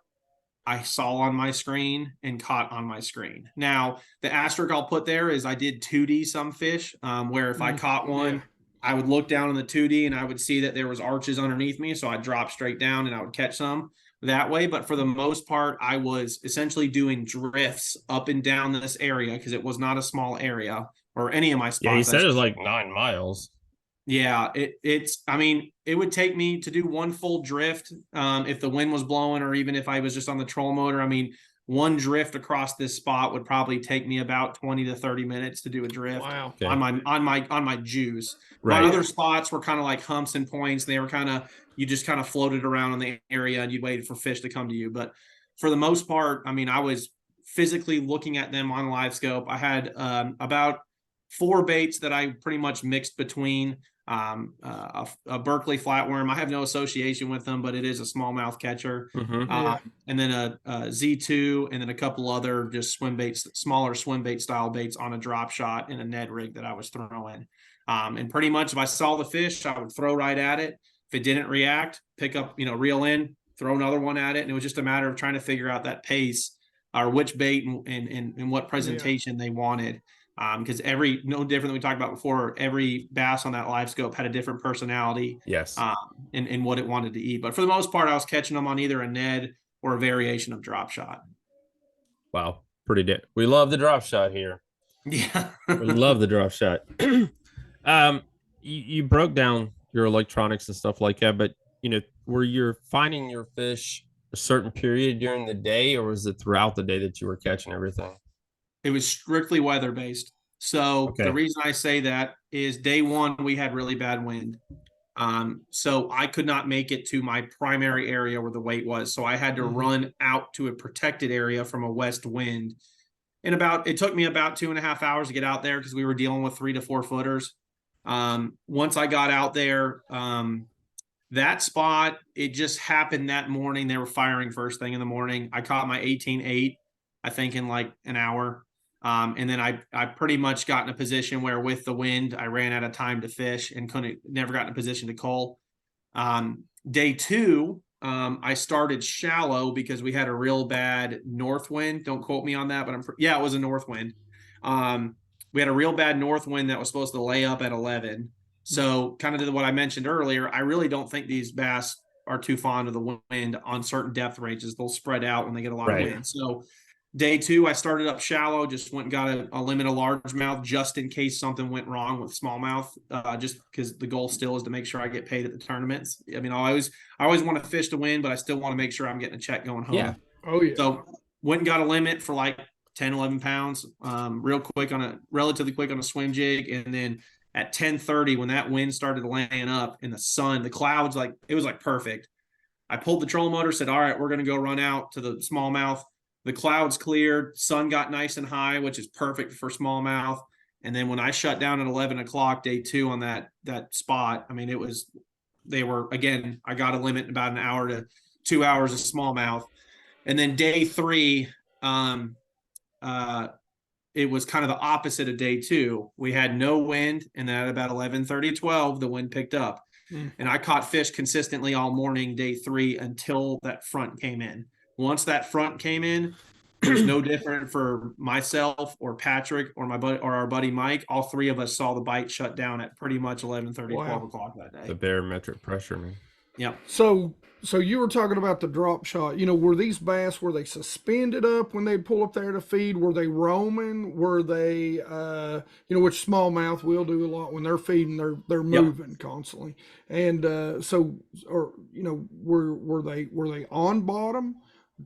I saw on my screen and caught on my screen. Now, the asterisk I'll put there is I did 2D some fish, where if I caught one, I would look down in the 2D and I would see that there was arches underneath me. So I'd drop straight down and I would catch some that way. But for the most part, I was essentially doing drifts up and down this area because it was not a small area or any of my spots. Yeah, he said it was like 9 miles. Yeah, it would take me to do one full drift if the wind was blowing or even if I was just on the troll motor. One drift across this spot would probably take me about 20 to 30 minutes to do a drift. Wow. Okay. on my juice. Right. My other spots were kind of like humps and points. They were you just kind of floated around in the area and you waited for fish to come to you. But for the most part, I mean, I was physically looking at them on live scope. I had about 4 baits that I pretty much mixed between a Berkeley flatworm. I have no association with them, but it is a smallmouth catcher. And then a Z2, and then a couple other just swim baits, smaller swim bait style baits on a drop shot and a Ned rig that I was throwing. And pretty much if I saw the fish, I would throw right at it. If it didn't react, pick up, reel in, throw another one at it. And it was just a matter of trying to figure out that pace or which bait and what presentation they wanted. Because no different than we talked about before, every bass on that live scope had a different personality. Yes. In what it wanted to eat. But for the most part, I was catching them on either a Ned or a variation of drop shot. Wow. We love the drop shot here. Yeah. We love the drop shot. You broke down your electronics and stuff like that, but were you finding your fish a certain period during the day, or was it throughout the day that you were catching everything? It was strictly weather based. So the reason I say that is day one, we had really bad wind. So I could not make it to my primary area where the weight was. So I had to run out to a protected area from a west wind. It took me about 2.5 hours to get out there because we were dealing with 3 to 4 footers. Once I got out there, that spot, it just happened that morning. They were firing first thing in the morning. I caught my 18.8, I think in like an hour. And then I pretty much got in a position where with the wind, I ran out of time to fish and never got in a position to cull. Day 2, I started shallow because we had a real bad north wind. Don't quote me on that, but it was a north wind. We had a real bad north wind that was supposed to lay up at 11. So kind of to what I mentioned earlier, I really don't think these bass are too fond of the wind on certain depth ranges. They'll spread out when they get a lot of wind. So day 2, I started up shallow, just went and got a limit of largemouth just in case something went wrong with smallmouth, just because the goal still is to make sure I get paid at the tournaments. I mean, I always want to fish to win, but I still want to make sure I'm getting a check going home. Yeah. Oh, yeah. So went and got a limit for like 10, 11 pounds, relatively quick on a swim jig. And then at 10:30, when that wind started laying up in the sun, the clouds, it was like perfect. I pulled the trolling motor, said, all right, we're going to go run out to the smallmouth. The clouds cleared, sun got nice and high, which is perfect for smallmouth. And then when I shut down at 11 o'clock, day 2 on that spot, I mean, I got a limit in about an hour to 2 hours of smallmouth. And then day 3, it was kind of the opposite of day 2. We had no wind, and then at about 11:30, 12, the wind picked up. And I caught fish consistently all morning, day 3, until that front came in. Once that front came in, it was no different for myself or Patrick or our buddy Mike. All 3 of us saw the bite shut down at pretty much 11:30, 12 o'clock that day. The barometric pressure, man. Yeah. So you were talking about the drop shot. Were these bass, were they suspended up when they'd pull up there to feed? Were they roaming? Were they, which smallmouth will do a lot when they're feeding, they're moving constantly. And were they on bottom?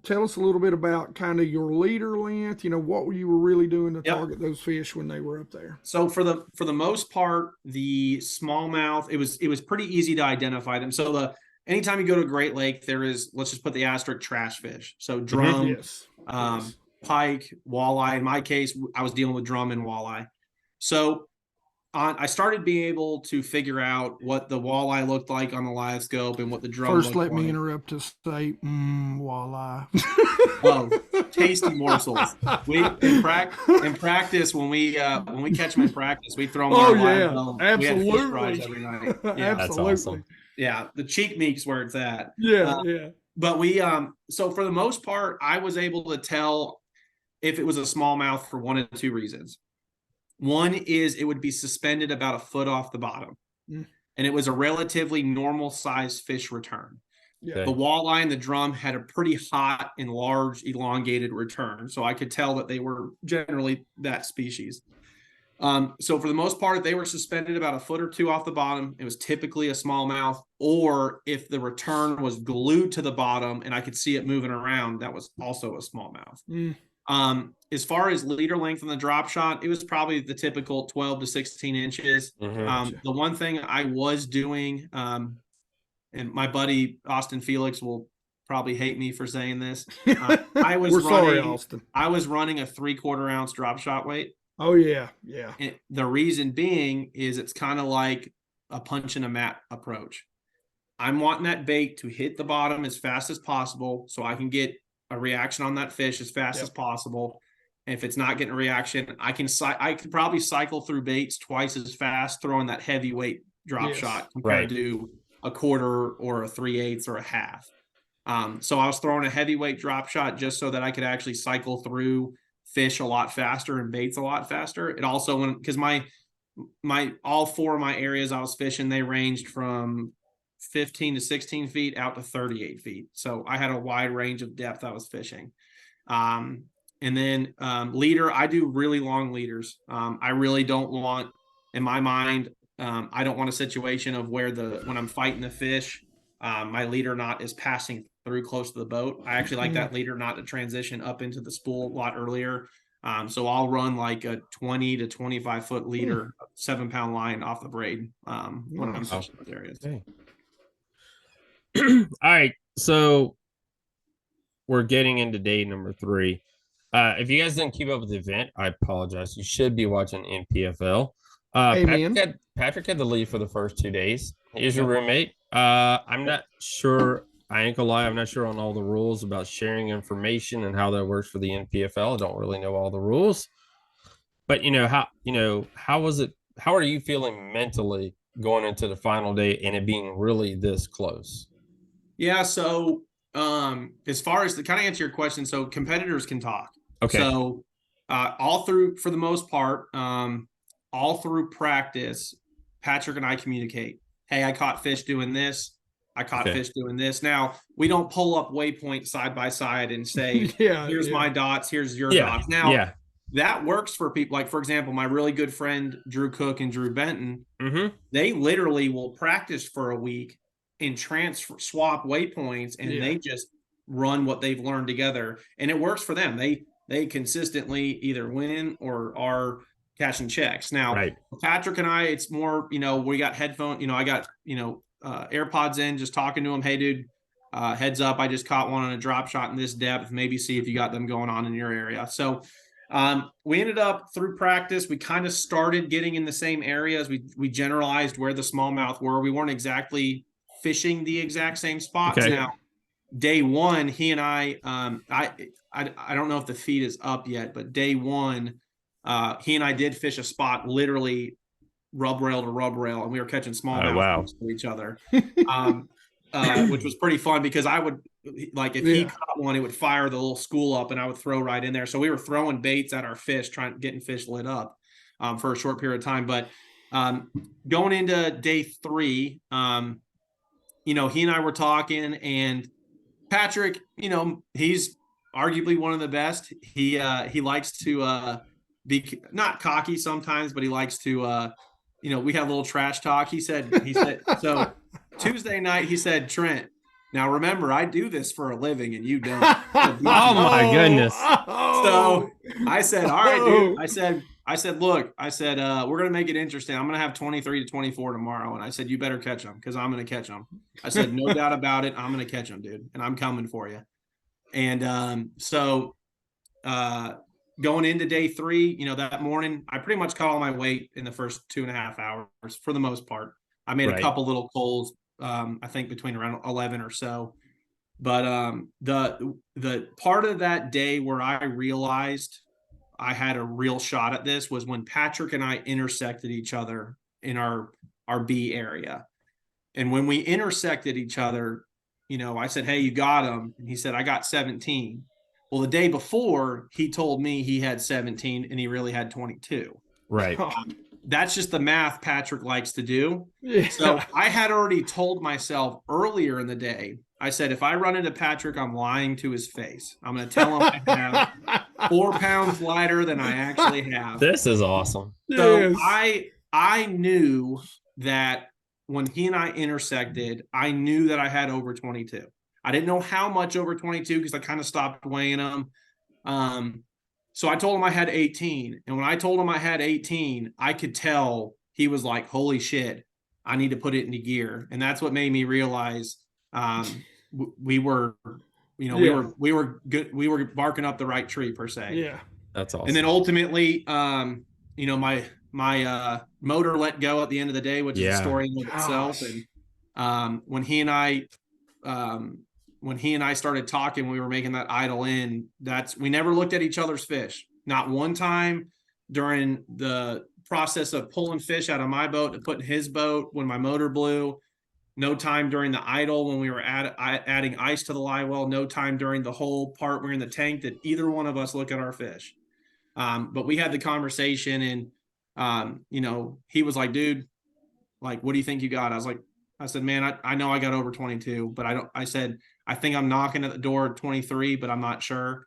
Tell us a little bit about kind of your leader length. What you were really doing to target those fish when they were up there. So for the most part, the smallmouth, it was pretty easy to identify them. So anytime you go to a Great Lake, there is, let's just put the asterisk, trash fish. So drum, pike, walleye. In my case, I was dealing with drum and walleye. So I started being able to figure out what the walleye looked like on the live scope and what the drum First, looked let like. me interrupt to say, walleye. Oh, tasty morsels. In practice, when we catch them in practice, we throw them on our live bone. Absolutely. We had fish fries every night. Yeah, that's awesome. Yeah, the cheek meat's where it's at. Yeah. But we so for the most part, I was able to tell if it was a smallmouth for one of 2 reasons. One is it would be suspended about a foot off the bottom, and it was a relatively normal size fish return. Yeah. The walleye and the drum had a pretty hot and large elongated return, so I could tell that they were generally that species. So for the most part, they were suspended about a foot or 2 off the bottom. It was typically a smallmouth, or if the return was glued to the bottom and I could see it moving around, that was also a smallmouth. As far as leader length on the drop shot, it was probably the typical 12 to 16 inches. The one thing I was doing, and my buddy Austin Felix will probably hate me for saying this. We're sorry, Austin. I was running a 3/4 ounce drop shot weight. Oh yeah, yeah. And the reason being is it's kind of like a punch in a mat approach. I'm wanting that bait to hit the bottom as fast as possible so I can get a reaction on that fish as fast as possible. And if it's not getting a reaction, I could probably cycle through baits twice as fast throwing that heavyweight drop shot compared to a quarter or a 3/8 or a half. So I was throwing a heavyweight drop shot just so that I could actually cycle through fish a lot faster and baits a lot faster. It also because my all 4 of my areas I was fishing, they ranged from 15 to 16 feet out to 38 feet. So I had a wide range of depth I was fishing. And then leader, I do really long leaders. I really don't want, in my mind, I don't want a situation of where when I'm fighting the fish, my leader knot is passing through close to the boat. I actually like that leader knot to transition up into the spool a lot earlier. So I'll run like a 20 to 25 foot leader, 7-pound line off the braid when I'm fishing those areas. Okay. All right, so we're getting into day number 3. If you guys didn't keep up with the event, I apologize. You should be watching NPFL. Patrick had the lead for the first 2 days. He's your roommate. I'm not sure. I ain't gonna lie. I'm not sure on all the rules about sharing information and how that works for the NPFL. I don't really know all the rules. But how was it? How are you feeling mentally going into the final day and it being really this close? Yeah. So as far as to kind of answer your question, so competitors can talk. Okay. So all through, for the most part, all through practice, Patrick and I communicate. Hey, I caught fish doing this. I caught fish doing this. Now, we don't pull up waypoints side by side and say, here's my dots, here's your dots. Now, that works for people. Like, for example, my really good friend, Drew Cook and Drew Benton, they literally will practice for a week and swap waypoints, and they just run what they've learned together. And it works for them. They consistently either win or are cashing checks. Now, Patrick and I, it's more, we got headphones, I got, AirPods in, just talking to him. Hey, dude, heads up. I just caught one on a drop shot in this depth. Maybe see if you got them going on in your area. So we ended up through practice. We kind of started getting in the same areas. We generalized where the smallmouth were. We weren't exactly fishing the exact same spots. Now, day one, he and I don't know if the feed is up yet, but day one, he and I did fish a spot literally rub rail to rub rail, and we were catching smallmouth to each other, which was pretty fun because I would, like, if he caught one, it would fire the little school up and I would throw right in there. So we were throwing baits at our fish, getting fish lit up for a short period of time. But going into day 3, he and I were talking, and Patrick, he's arguably one of the best. He likes to be not cocky sometimes, but he likes to we had a little trash talk. He said so Tuesday night he said, Trent, now remember, I do this for a living and you don't. Oh my goodness. So I said, all right, dude. I said, look, we're going to make it interesting. I'm going to have 23 to 24 tomorrow. And I said, you better catch them because I'm going to catch them. I said, no doubt about it. I'm going to catch them, dude. And I'm coming for you. And so going into day 3, that morning, I pretty much caught all my weight in the first 2.5 hours for the most part. I made a couple little coals, I think between around 11 or so. But the part of that day where I realized I had a real shot at this was when Patrick and I intersected each other in our B area. And when we intersected each other, I said, hey, you got him. And he said, I got 17. Well, the day before, he told me he had 17 and he really had 22. Right. That's just the math Patrick likes to do. Yeah. So I had already told myself earlier in the day, I said, if I run into Patrick, I'm lying to his face. I'm going to tell him I have 4 pounds lighter than I actually have. This is awesome. So I knew that when he and I intersected, I knew that I had over 22. I didn't know how much over 22 because I kind of stopped weighing them. So I told him I had 18. And when I told him I had 18, I could tell he was like, holy shit, I need to put it into gear. And that's what made me realize we were, we were good. We were barking up the right tree per se. Yeah. That's awesome. And then ultimately, my motor let go at the end of the day, which is a story in itself. And when he and I started talking, we were making that idle in. We never looked at each other's fish. Not one time during the process of pulling fish out of my boat to put in his boat when my motor blew. No time during the idle when we were adding ice to the live well. No time during the whole part we're in the tank that either one of us look at our fish. But we had the conversation, and he was like, "Dude, like, what do you think you got?" I said, "Man, I know I got over 22, but I said, I think I'm knocking at the door at 23, but I'm not sure."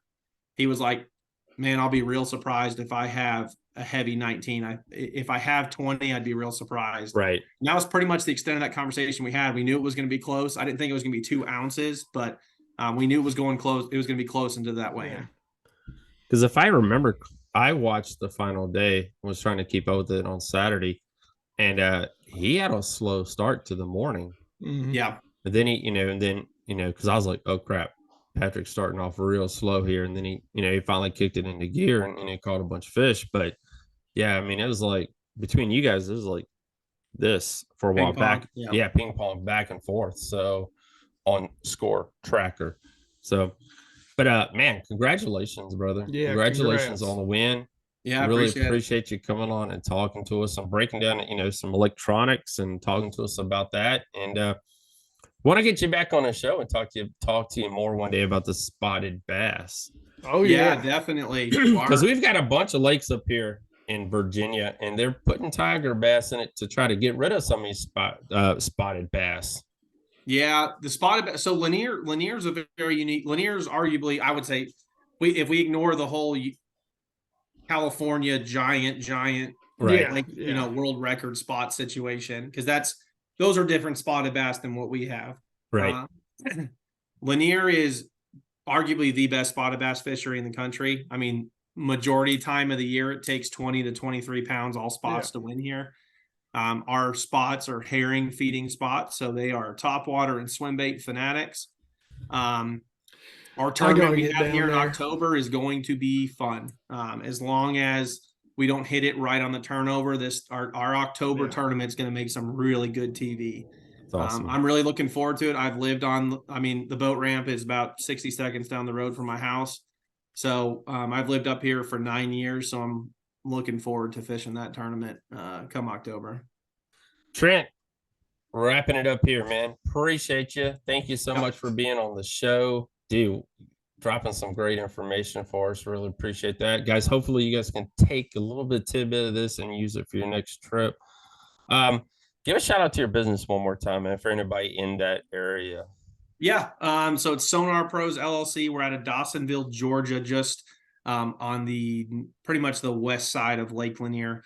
He was like, "Man, I'll be real surprised if I have a heavy 19. If I have 20, I'd be real surprised." Right. And that was pretty much the extent of that conversation we had. We knew it was going to be close. I didn't think it was going to be 2 ounces, but we knew it was going close. It was going to be close into that weigh-in. Because if I remember, I watched the final day, was trying to keep up with it on Saturday, and he had a slow start to the morning. Mm-hmm. Yeah. But then because I was like, oh crap, Patrick's starting off real slow here. And then he finally kicked it into gear and he caught a bunch of fish. But yeah, I mean, it was like between you guys, it was like this for a while back. Yeah, ping pong back and forth. So on score tracker. So, but man, congratulations, brother. Yeah, congratulations congrats. on the win. Yeah, really appreciate you coming on and talking to us and breaking down, some electronics and talking to us about that. And want to get you back on the show and talk to you more one day about the spotted bass. Oh yeah, definitely. Because we've got a bunch of lakes up here in Virginia, and they're putting tiger bass in it to try to get rid of some of these spotted bass. Yeah, the spotted bass. So Lanier's a very unique. Lanier's arguably, I would say, if we ignore the whole California giant, right? World record spot situation, because those are different spotted bass than what we have. Right. Lanier is arguably the best spotted bass fishery in the country. I mean, majority time of the year, it takes 20 to 23 pounds all spots to win here. Our spots are herring feeding spots, so they are topwater and swim bait fanatics. Our tournament we have here in October is going to be fun. As long as we don't hit it right on the turnover, our October tournament is going to make some really good TV. Awesome. I'm really looking forward to it. I've lived the boat ramp is about 60 seconds down the road from my house. So I've lived up here for 9 years, so I'm looking forward to fishing that tournament come October. Trent, wrapping it up here, man. Appreciate you. Thank you so much for being on the show. Dude, dropping some great information for us. Really appreciate that. Guys, hopefully you guys can take a little bit tidbit of this and use it for your next trip. Give a shout out to your business one more time, man, for anybody in that area. Yeah. So it's Sonar Pros LLC. We're out of Dawsonville, Georgia, just on the pretty much the west side of Lake Lanier.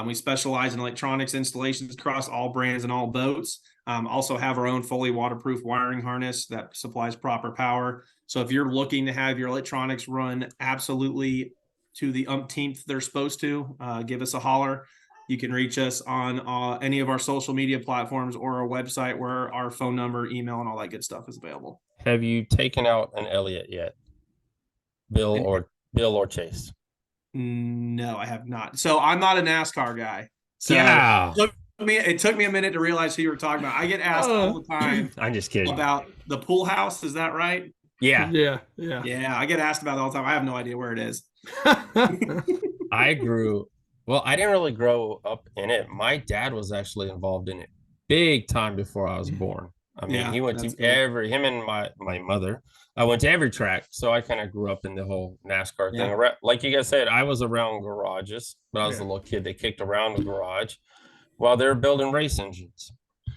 We specialize in electronics installations across all brands and all boats. Also have our own fully waterproof wiring harness that supplies proper power. So if you're looking to have your electronics run absolutely to the umpteenth they're supposed to, give us a holler. You can reach us on any of our social media platforms or our website where our phone number, email, and all that good stuff is available. Have you taken out an Elliott yet? Bill or Chase? No, I have not. So I'm not a NASCAR guy. So yeah. It took me a minute to realize who you were talking about. I get asked all the time. I'm just kidding. About the pool house. Is that right? Yeah. Yeah. I get asked about it all the time. I have no idea where it is. I didn't really grow up in it. My dad was actually involved in it big time before I was born. I mean, he went to him and my mother. I went to every track. So I kind of grew up in the whole NASCAR thing. Like you guys said, I was around garages, but I was a little kid that kicked around the garage while they were building race engines.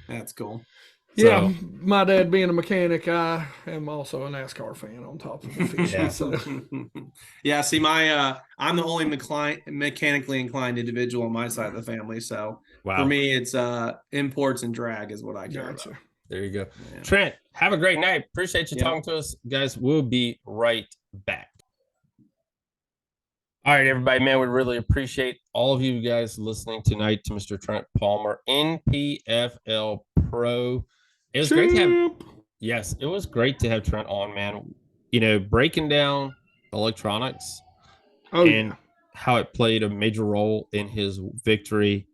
That's cool. Yeah, my dad being a mechanic, I am also a NASCAR fan on top of the fishing. See, I'm the only mechanically inclined individual on my side of the family. So for me, it's imports and drag is what I care about. There you go. Yeah. Trent, have a great night. Appreciate you talking to us. Guys, we'll be right back. All right, everybody, man, we really appreciate all of you guys listening tonight to Mr. Trent Palmer, NPFL Pro. It was great to have Yes, it was great to have Trent on, man. You know, breaking down electronics and how it played a major role in his victory,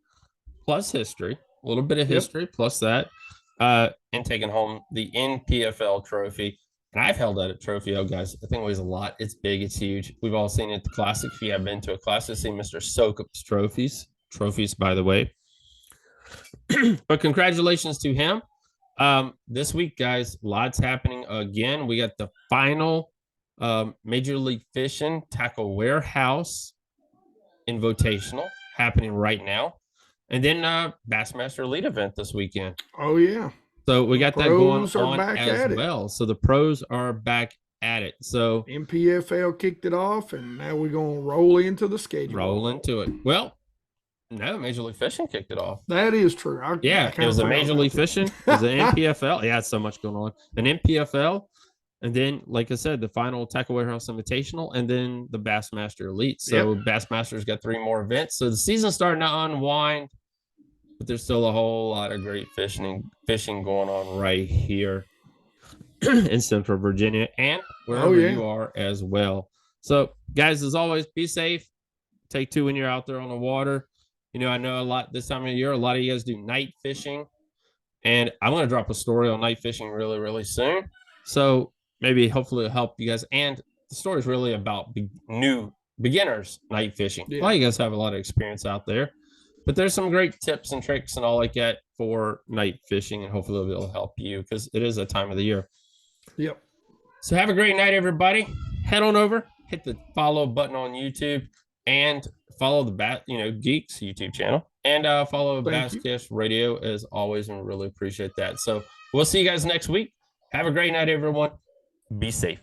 plus history, a little bit of history, plus that, and taking home the NPFL trophy. And I've held that trophy, guys. I think it weighs a lot. It's big, it's huge. We've all seen it at the Classic. If you have been to a Classic, see Mr. Soakup's trophies, by the way. But congratulations to him. This week, guys, lots happening again. We got the final Major League Fishing Tackle Warehouse Invitational happening right now. And then Bassmaster Elite event this weekend. Oh, yeah. So we got that going on as well. So the pros are back at it. So NPFL kicked it off, and now we're going to roll into the schedule. Roll into it. Well, no, Major League Fishing kicked it off. That is true. It was a Major League Fishing. It was an NPFL. Yeah, it's so much going on. An NPFL. And then, like I said, the final Tackle Warehouse Invitational, and then the Bassmaster Elite. So Bassmaster's got 3 more events. So the season's starting to unwind, but there's still a whole lot of great fishing going on right here in Central Virginia and wherever you are as well. So, guys, as always, be safe. Take 2 when you're out there on the water. You know, I know a lot this time of year, a lot of you guys do night fishing. And I'm going to drop a story on night fishing really, really soon. So maybe hopefully it'll help you guys. And the story is really about new beginners night fishing. A lot of you guys have a lot of experience out there. But there's some great tips and tricks and all like that for night fishing. And hopefully it'll help you because it is a time of the year. Yep. So have a great night, everybody. Head on over, hit the follow button on YouTube, and follow the Geeks YouTube channel, and follow Basscast Radio as always, and really appreciate that. So we'll see you guys next week. Have a great night, everyone. Be safe.